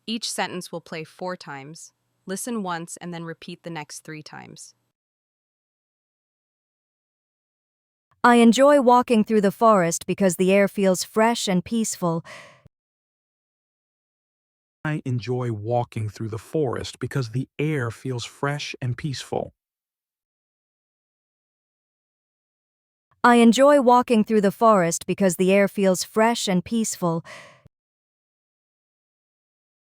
Each sentence will play 4 times. Listen once and then repeat the next 3 times. I enjoy walking through the forest because the air feels fresh and peaceful. I enjoy walking through the forest because the air feels fresh and peaceful. I enjoy walking through the forest because the air feels fresh and peaceful.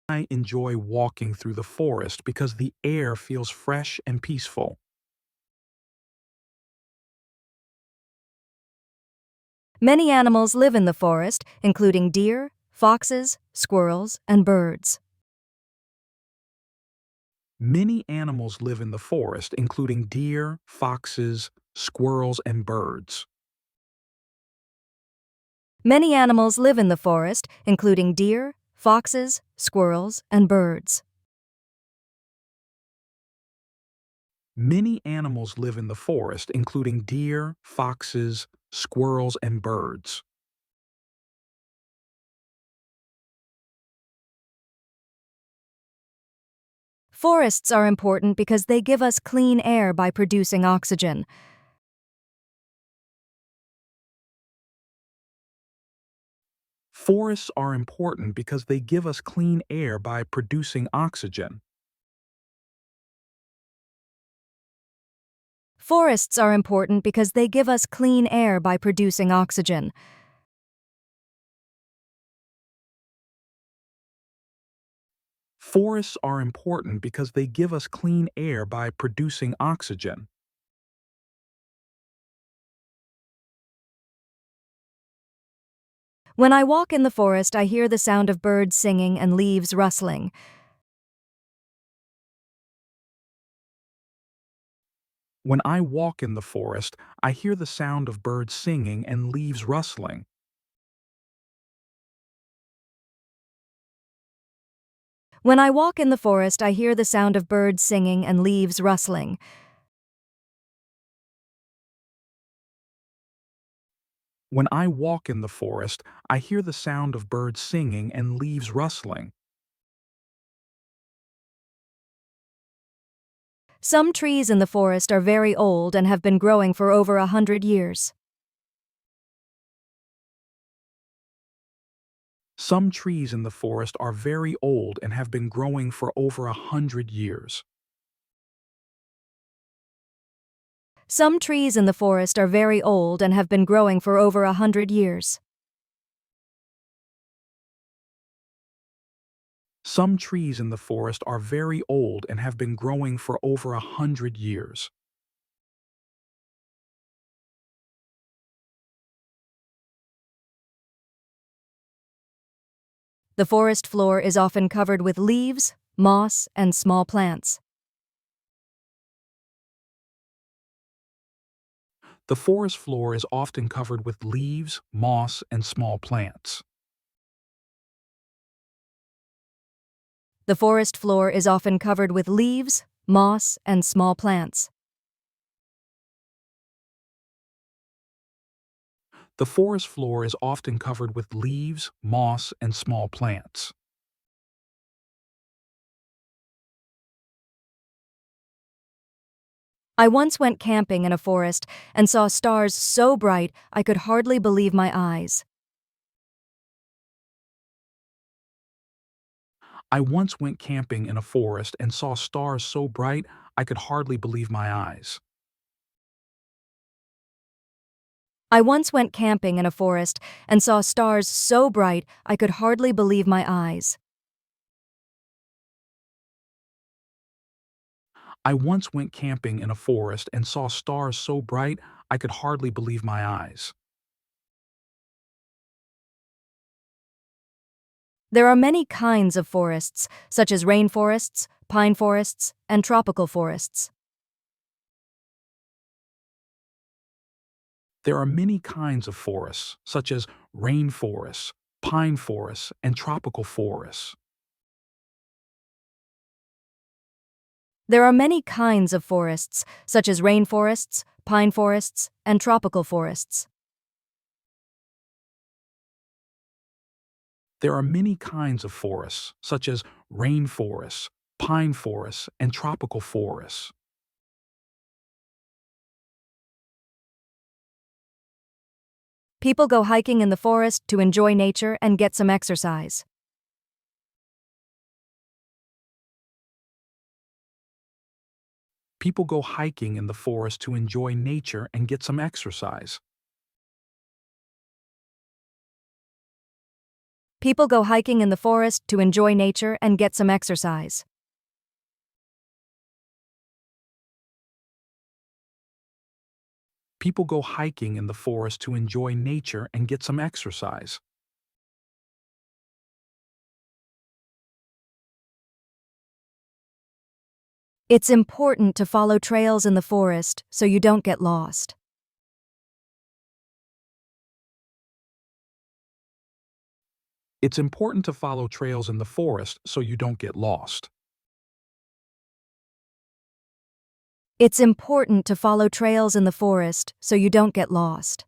I enjoy walking through the forest because the air feels fresh and peaceful. Many animals live in the forest, including deer, foxes, squirrels, and birds. Many animals live in the forest, including deer, foxes, squirrels, and birds. Many animals live in the forest, including deer, foxes, squirrels, and birds. Many animals live in the forest, including deer, foxes, squirrels, and birds. Forests are important because they give us clean air by producing oxygen. Forests are important because they give us clean air by producing oxygen. Forests are important because they give us clean air by producing oxygen. Forests are important because they give us clean air by producing oxygen. When I walk in the forest, I hear the sound of birds singing and leaves rustling. When I walk in the forest, I hear the sound of birds singing and leaves rustling. When I walk in the forest, I hear the sound of birds singing and leaves rustling. When I walk in the forest, I hear the sound of birds singing and leaves rustling. Some trees in the forest are very old and have been growing for over 100 years. Some trees in the forest are very old and have been growing for over 100 years. Some trees in the forest are very old and have been growing for over 100 years. Some trees in the forest are very old and have been growing for over 100 years. The forest floor is often covered with leaves, moss, and small plants. The forest floor is often covered with leaves, moss, and small plants. The forest floor is often covered with leaves, moss, and small plants. The forest floor is often covered with leaves, moss, and small plants. I once went camping in a forest and saw stars so bright I could hardly believe my eyes. I once went camping in a forest and saw stars so bright I could hardly believe my eyes. I once went camping in a forest and saw stars so bright I could hardly believe my eyes. I once went camping in a forest and saw stars so bright I could hardly believe my eyes. There are many kinds of forests, such as rainforests, pine forests, and tropical forests. There are many kinds of forests, such as rainforests, pine forests, and tropical forests. There are many kinds of forests, such as rainforests, pine forests, and tropical forests. There are many kinds of forests, such as rainforests, pine forests, and tropical forests. People go hiking in the forest to enjoy nature and get some exercise. People go hiking in the forest to enjoy nature and get some exercise. People go hiking in the forest to enjoy nature and get some exercise. People go hiking in the forest to enjoy nature and get some exercise. It's important to follow trails in the forest so you don't get lost. It's important to follow trails in the forest so you don't get lost. It's important to follow trails in the forest so you don't get lost.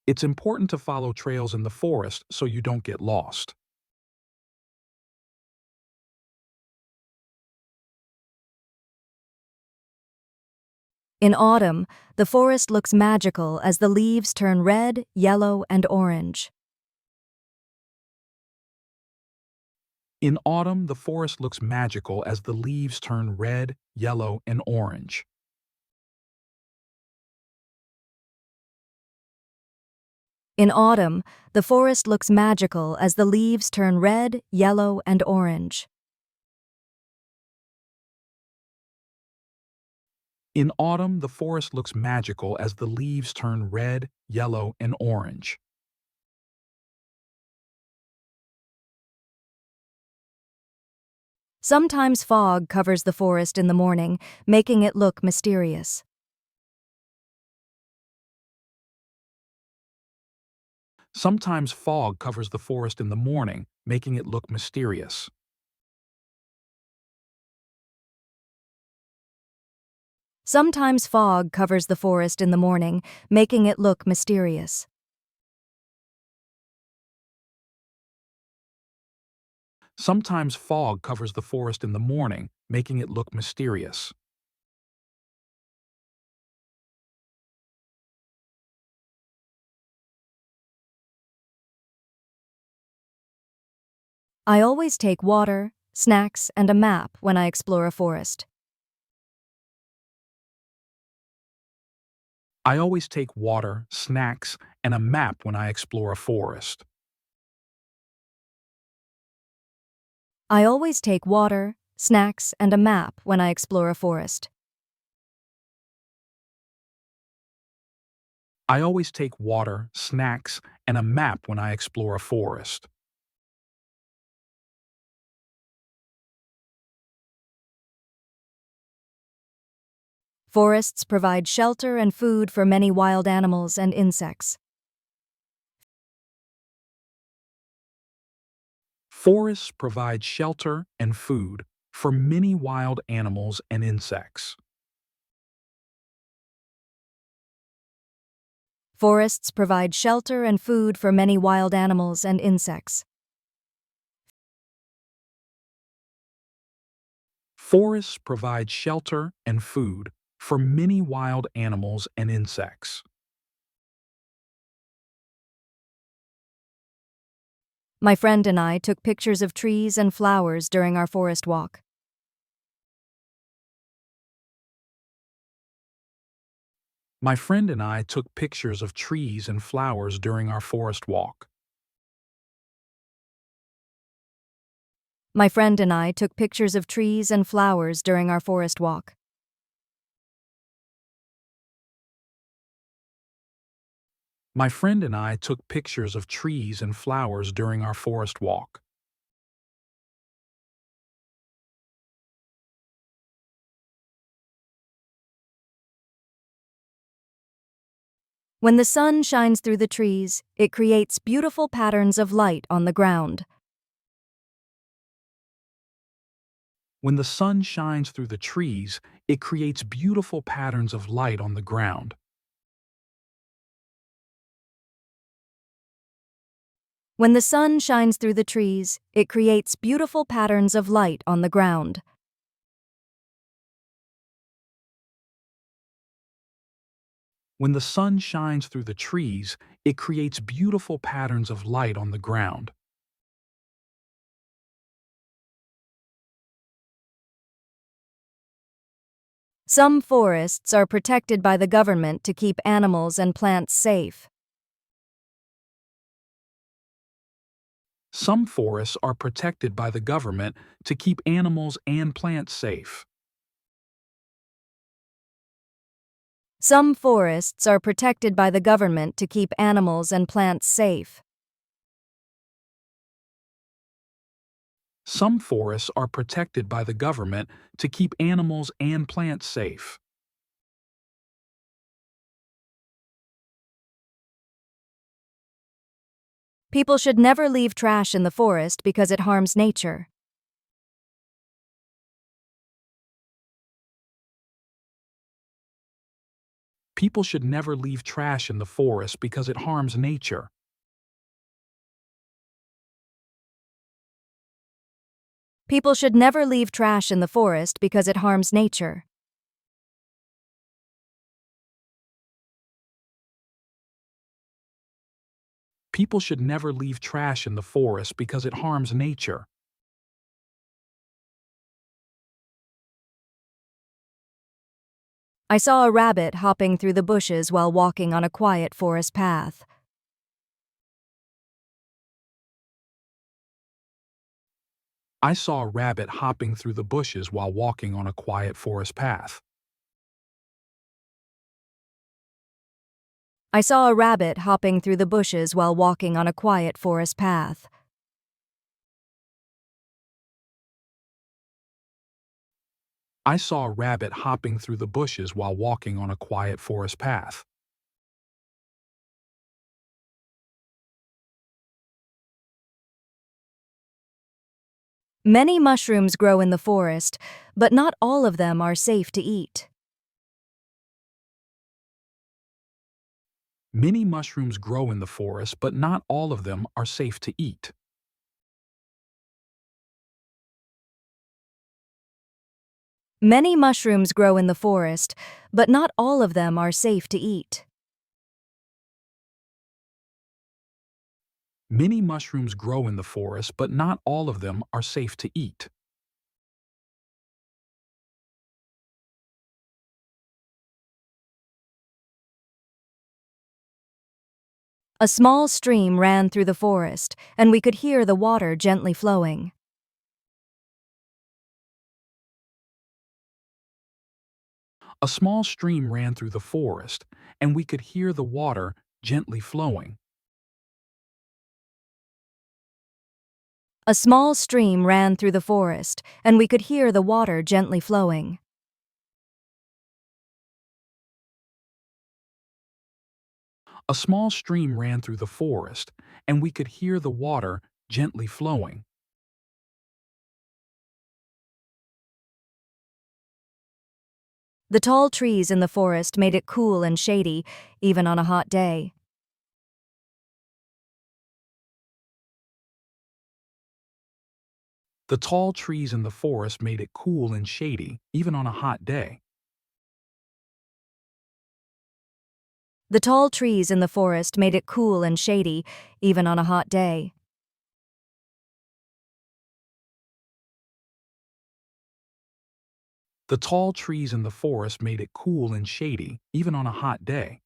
It's important to follow trails in the forest so you don't get lost. In autumn, the forest looks magical as the leaves turn red, yellow, and orange. In autumn, the forest looks magical as the leaves turn red, yellow, and orange. In autumn, the forest looks magical as the leaves turn red, yellow, and orange. In autumn, the forest looks magical as the leaves turn red, yellow, and orange. Sometimes fog covers the forest in the morning, making it look mysterious. Sometimes fog covers the forest in the morning, making it look mysterious. Sometimes fog covers the forest in the morning, making it look mysterious. Sometimes fog covers the forest in the morning, making it look mysterious. I always take water, snacks, and a map when I explore a forest. I always take water, snacks, and a map when I explore a forest. I always take water, snacks, and a map when I explore a forest. I always take water, snacks, and a map when I explore a forest. Forests provide shelter and food for many wild animals and insects. Forests provide shelter and food for many wild animals and insects. Forests provide shelter and food for many wild animals and insects. Forests provide shelter and food for many wild animals and insects. My friend and I took pictures of trees and flowers during our forest walk. My friend and I took pictures of trees and flowers during our forest walk. My friend and I took pictures of trees and flowers during our forest walk. My friend and I took pictures of trees and flowers during our forest walk. When the sun shines through the trees, it creates beautiful patterns of light on the ground. When the sun shines through the trees, it creates beautiful patterns of light on the ground. When the sun shines through the trees, it creates beautiful patterns of light on the ground. When the sun shines through the trees, it creates beautiful patterns of light on the ground. Some forests are protected by the government to keep animals and plants safe. Some forests are protected by the government to keep animals and plants safe. Some forests are protected by the government to keep animals and plants safe. Some forests are protected by the government to keep animals and plants safe. People should never leave trash in the forest because it harms nature. People should never leave trash in the forest because it harms nature. People should never leave trash in the forest because it harms nature. People should never leave trash in the forest because it harms nature. I saw a rabbit hopping through the bushes while walking on a quiet forest path. I saw a rabbit hopping through the bushes while walking on a quiet forest path. I saw a rabbit hopping through the bushes while walking on a quiet forest path. I saw a rabbit hopping through the bushes while walking on a quiet forest path. Many mushrooms grow in the forest, but not all of them are safe to eat. Many mushrooms grow in the forest, but not all of them are safe to eat. Many mushrooms grow in the forest, but not all of them are safe to eat. Many mushrooms grow in the forest, but not all of them are safe to eat. A small stream ran through the forest, and we could hear the water gently flowing. A small stream ran through the forest, and we could hear the water gently flowing. A small stream ran through the forest, and we could hear the water gently flowing. A small stream ran through the forest, and we could hear the water gently flowing. The tall trees in the forest made it cool and shady, even on a hot day. The tall trees in the forest made it cool and shady, even on a hot day. The tall trees in the forest made it cool and shady, even on a hot day. The tall trees in the forest made it cool and shady, even on a hot day.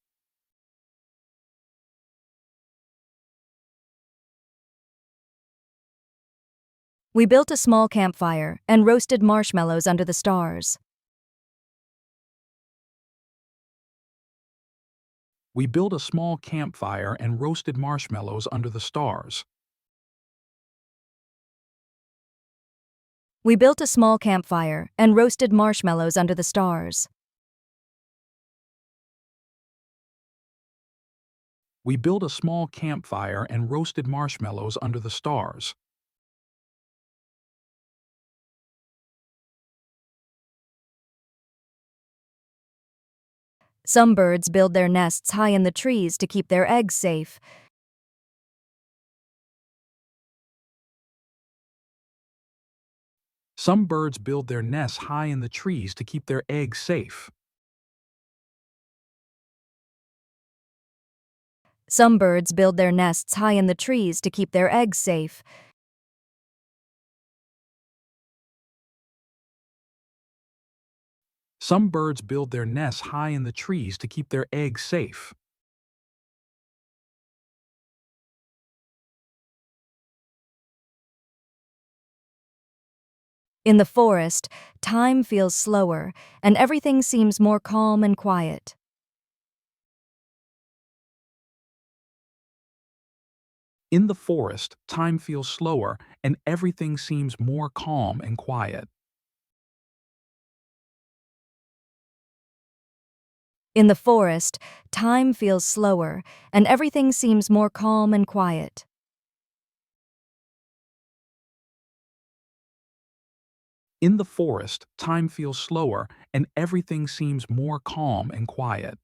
We built a small campfire and roasted marshmallows under the stars. We built a small campfire and roasted marshmallows under the stars. We built a small campfire and roasted marshmallows under the stars. We built a small campfire and roasted marshmallows under the stars. Some birds build their nests high in the trees to keep their eggs safe. Some birds build their nests high in the trees to keep their eggs safe. Some birds build their nests high in the trees to keep their eggs safe. Some birds build their nests high in the trees to keep their eggs safe. In the forest, time feels slower, and everything seems more calm and quiet. In the forest, time feels slower and everything seems more calm and quiet. In the forest, time feels slower, and everything seems more calm and quiet. In the forest, time feels slower and everything seems more calm and quiet.